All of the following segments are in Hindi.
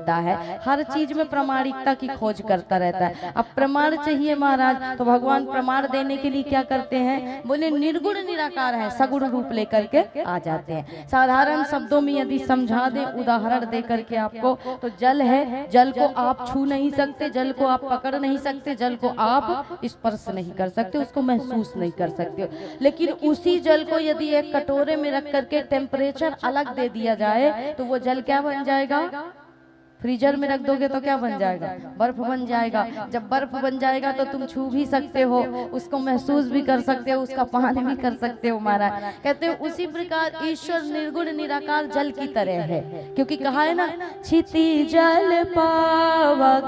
होता है, हर चीज में प्रामाणिकता की खोज करता रहता है। अब प्रमाण चाहिए महाराज, तो भगवान प्रमाण देने के लिए क्या करते हैं, बोले निर्गुण निराकार है, सगुण रूप लेकर के आ जाते हैं। साधारण शब्दों में यदि समझा दे, उदाहरण दे करके आपको, तो जल है, जल को आप छू नहीं सकते, जल को आप पकड़ नहीं सकते, जल को आप स्पर्श नहीं कर सकते, उसको महसूस नहीं कर सकते। लेकिन उसी जल को यदि एक कटोरे में रख करके टेम्परेचर अलग दे दिया जाए तो वो जल क्या बन जाएगा, फ्रीजर में रख दोगे तो क्या बन जाएगा, बर्फ बन जाएगा। जब बर्फ बन जाएगा तो तुम छू भी सकते हो, उसको महसूस भी कर सकते हो, उसका पान भी कर सकते हो महाराज। कहते हैं उसी प्रकार ईश्वर निर्गुण निराकार जल की तरह है, क्योंकि कहा है ना, क्षिति जल पावक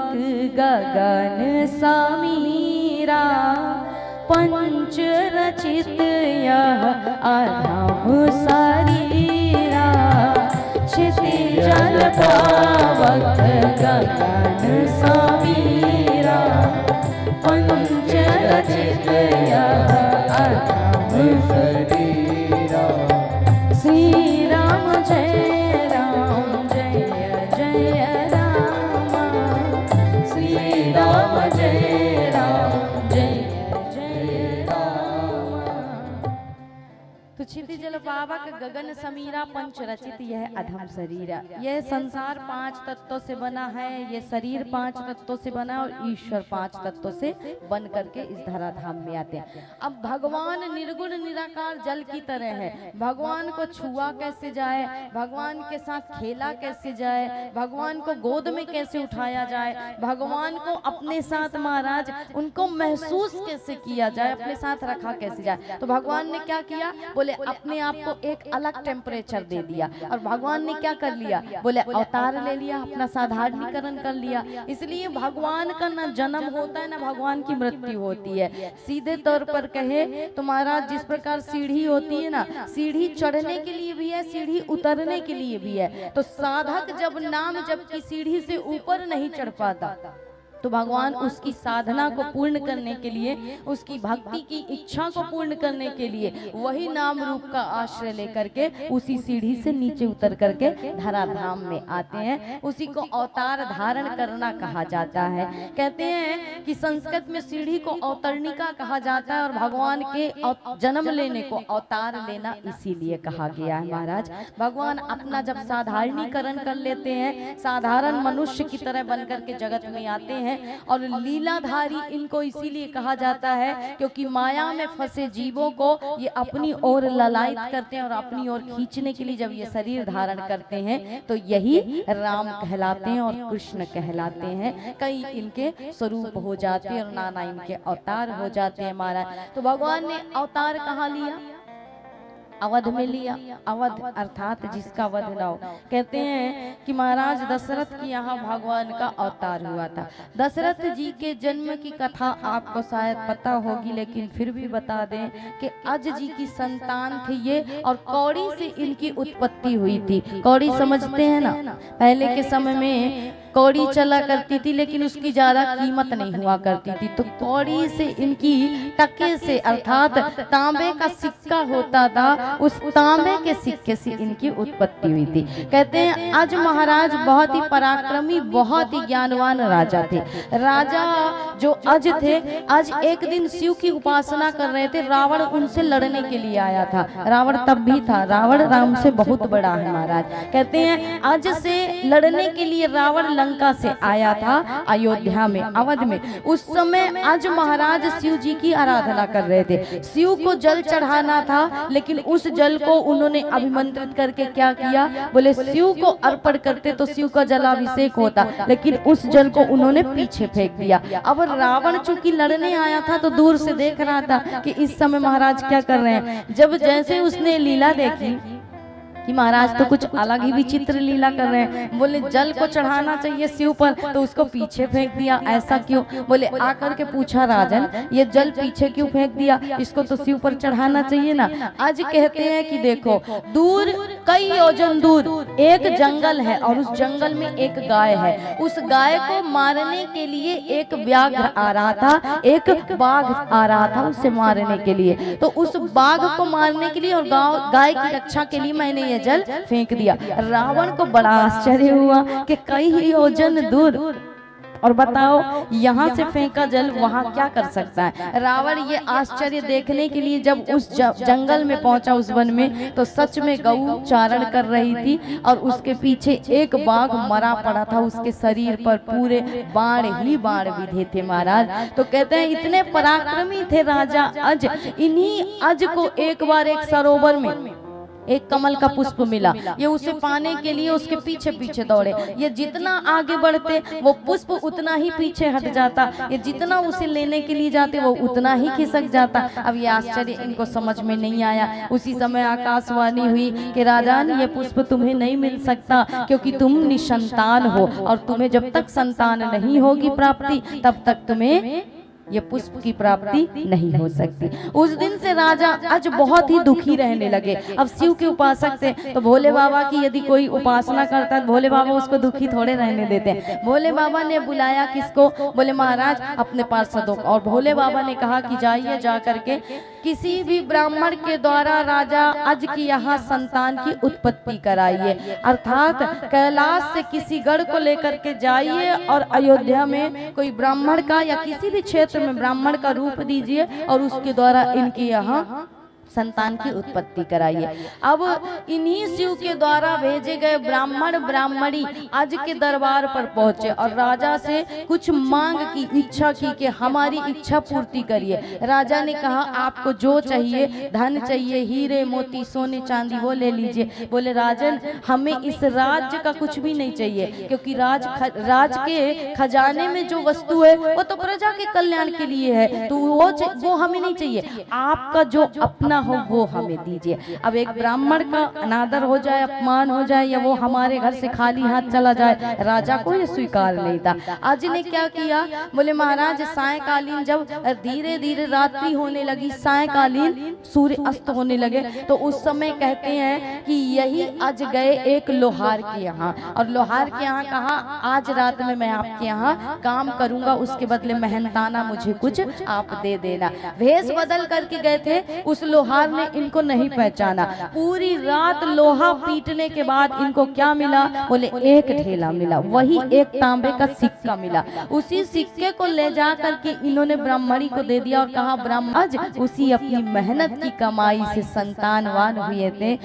गगन समीरा, पंच रचित यह अधम शरीरा। क्षिति जल पावक गगन समीरा, पंच रचित यह अधम शरीरा। श्री राम जय राम जय जय राम, श्री राम जय राम जय जय राम। तो क्षिति जल पावक गगन समीरा, पंच रचित यह अधम शरीर। यह संसार 5 तत्वों से बना है, ये शरीर 5 तत्वों से बना और ईश्वर 5 तत्वों से बन करके इस धराधाम में आते हैं। अब भगवान निर्गुण निराकार जल की तरह है, भगवान को छुआ कैसे जाए, भगवान के साथ खेला कैसे जाए, भगवान को गोद में कैसे उठाया जाए, भगवान को अपने साथ महाराज उनको महसूस कैसे किया जाए, अपने साथ रखा कैसे जाए। तो भगवान ने क्या किया, बोले अपने आप को एक अलग टेम्परेचर दे दिया। और भगवान ने क्या कर लिया, बोले अवतार ले लिया, अपना साधारणीकरण कर लिया। इसलिए भगवान का ना जन्म होता है ना भगवान की मृत्यु होती है। सीधे तौर पर कहे तो महाराज जिस प्रकार सीढ़ी होती है ना, सीढ़ी चढ़ने के लिए भी है, सीढ़ी उतरने के लिए भी है। तो साधक जब नाम जब की सीढ़ी से ऊपर नहीं चढ़ पाता, तो भगवान उसकी साधना को पूर्ण करने के लिए, उसकी भक्ति की इच्छा को पूर्ण करने के लिए वही नाम रूप का आश्रय लेकर के उसी सीढ़ी से नीचे उतर करके धराधाम में आते हैं। उसी को अवतार धारण करना कहा जाता है। कहते हैं कि संस्कृत में सीढ़ी को अवतरणिका कहा जाता है और भगवान के जन्म लेने को अवतार लेना इसीलिए कहा गया है। महाराज भगवान अपना जब साधारणीकरण कर लेते हैं, साधारण मनुष्य की तरह बनकर के जगत में आते हैं। और लीलाधारी इनको इसीलिए कहा जाता है क्योंकि माया में फंसे जीवों को ये अपनी ओर ललायित करते हैं और अपनी ओर खींचने के लिए जब ये शरीर धारण करते हैं तो यही राम कहलाते हैं और कृष्ण कहलाते हैं। कई इनके स्वरूप हो जाते हैं और नाना इनके अवतार हो जाते हैं महाराज। तो भगवान ने अवतार कहाँ लिया, अवध में लिया। अवध अर्थात जिसका वध ना हो। कहते हैं कि महाराज दशरथ की यहाँ भगवान का अवतार हुआ था। दशरथ जी के जन्म की कथा आपको शायद पता होगी, लेकिन फिर भी बता दें कि अज जी की संतान थे ये और कौड़ी से इनकी उत्पत्ति हुई थी। कौड़ी समझते हैं ना, पहले के समय में कौड़ी चला करती थी लेकिन उसकी ज्यादा कीमत नहीं हुआ करती थी। तो कौड़ी से इनकी टके से अर्थात तांबे का सिक्का होता था, उस तांबे के सिक्के से इनकी उत्पत्ति हुई थी। कहते हैं आज महाराज बहुत ही पराक्रमी, बहुत ही ज्ञानवान राजा थे। राजा जो अज थे, आज एक दिन शिव की उपासना कर रहे थे, रावण उनसे लड़ने के लिए आया था। रावण तब भी था, रावण राम से बहुत बड़ा है महाराज। कहते हैं अज से लड़ने के लिए रावण लंका से आया था अयोध्या में, अवध में। उस समय आज महाराज शिव जी की आराधना कर रहे थे। शिव को जल चढ़ाना था, लेकिन उस जल को उन्होंने अभिमंत्रित करके क्या किया, बोले शिव को अर्पण करते तो शिव का जलाभिषेक होता, लेकिन उस जल को उन्होंने पीछे फेंक दिया। अब रावण चूंकि लड़ने आया था तो दूर से देख रहा था कि इस समय महाराज क्या कर रहे हैं। जब जैसे उसने लीला देखी कि महाराज तो कुछ अलग ही विचित्र लीला कर रहे हैं, बोले जल को चढ़ाना चाहिए शिव पर तो उसको पीछे फेंक दिया, ऐसा क्यों? बोले आकर के पूछा राजन ये जल पीछे क्यों फेंक दिया, इसको तो शिव पर चढ़ाना चाहिए ना। आज कहते हैं कि देखो दूर कई योजन दूर एक जंगल है और उस जंगल में एक गाय है। उस गाय को मारने के लिए एक व्याघ्र आ रहा था, एक बाघ आ रहा था उसे मारने के लिए। तो उस बाघ को मारने के लिए और गाय की रक्षा के लिए मैंने ये जल फेंक दिया। रावण को बड़ा आश्चर्य हुआ कि कई योजन दूर, और बताओ यहाँ से फेंका जल वहाँ क्या कर सकता है। रावण ये आश्चर्य देखने के लिए जब उस जंगल में पहुंचा, उस वन में, तो सच में गऊ चारण कर रही थी और उसके पीछे एक बाघ मरा पड़ा था। उसके शरीर पर पूरे बाण ही बाण विधे थे महाराज। तो कहते हैं इतने पराक्रमी थे राजा अज। इन्हीं अज को एक बार एक सरोवर में एक कमल का पुष्प मिला। ये उसे पाने के लिए उसके पीछे पीछे दौड़े। ये जितना आगे बढ़ते वो पुष्प उतना ही पीछे हट जाता, ये जितना उसे लेने के लिए जाते वो उतना ही खिसक जाता। अब ये आश्चर्य इनको समझ में नहीं आया। उसी समय आकाशवाणी हुई कि राजन ये पुष्प तुम्हें नहीं मिल सकता क्योंकि तुम निसंतान हो और तुम्हें जब तक संतान नहीं होगी प्राप्ति तब तक तुम्हें ये पुष्प की प्राप्ति नहीं हो सकती। उस दिन से राजा अज बहुत ही दुखी रहने लगे। अब शिव के उपासक थे तो भोले बाबा की यदि कोई उपासना करता है भोले बाबा उसको दुखी थोड़े रहने देते हैं। भोले बाबा ने बुलाया किसको? बोले महाराज अपने पार्षदों को। और भोले बाबा ने कहा कि जाइए जा करके किसी भी ब्राह्मण के द्वारा राजा अज की यहाँ संतान की उत्पत्ति कराइए, अर्थात कैलाश से किसी गढ़ को लेकर के जाइए और अयोध्या में कोई ब्राह्मण का या किसी भी क्षेत्र में ब्राह्मण का रूप दीजिए और उसके द्वारा इनकी यहाँ संतान की उत्पत्ति कराइए। अब इन्हीं शिव के द्वारा भेजे गए ब्राह्मण ब्राह्मणी आज के दरबार पर पहुंचे और राजा से कुछ मांग की, इच्छा की कि हमारी इच्छा पूर्ति करिए। राजा ने कहा आपको जो चाहिए, धन चाहिए, हीरे मोती सोने चांदी वो ले लीजिए। बोले राजन हमें इस राज्य का कुछ भी नहीं चाहिए क्योंकि राज के खजाने में जो वस्तु है वो तो प्रजा के कल्याण के लिए है, तो वो हमें नहीं चाहिए। आपका जो अपना हो वो हमें दीजिए। अब एक ब्राह्मण का अनादर हो जाए, अपमान हो जाए या वो हमारे घर से खाली हाथ चला जाए, राजा को ये स्वीकार नहीं था। आज ने क्या किया? बोले महाराज सायकालीन जब धीरे धीरे रात्रि होने लगी, सायकालीन सूर्य अस्त होने लगे, तो उस समय कहते हैं कि यही आज गए एक लोहार के यहाँ और लोहार के यहाँ कहा आज रात में मैं आपके यहाँ काम करूंगा, उसके बदले मेहनताना मुझे कुछ आप दे देना। भेष बदल करके गए थे, उस लोहार ने इनको नहीं पहचाना। पूरी रात लोहा पीटने के बाद इनको क्या मिला? बोले एक ढेला मिला, वही एक तांबे का सिक्का मिला। उसी सिक्के को ले जा करके इन्होंने ब्राह्मणी को दे दिया और कहा ब्राह्मण उसी अपनी मेहनत की कमाई से संतानवान हुए थे।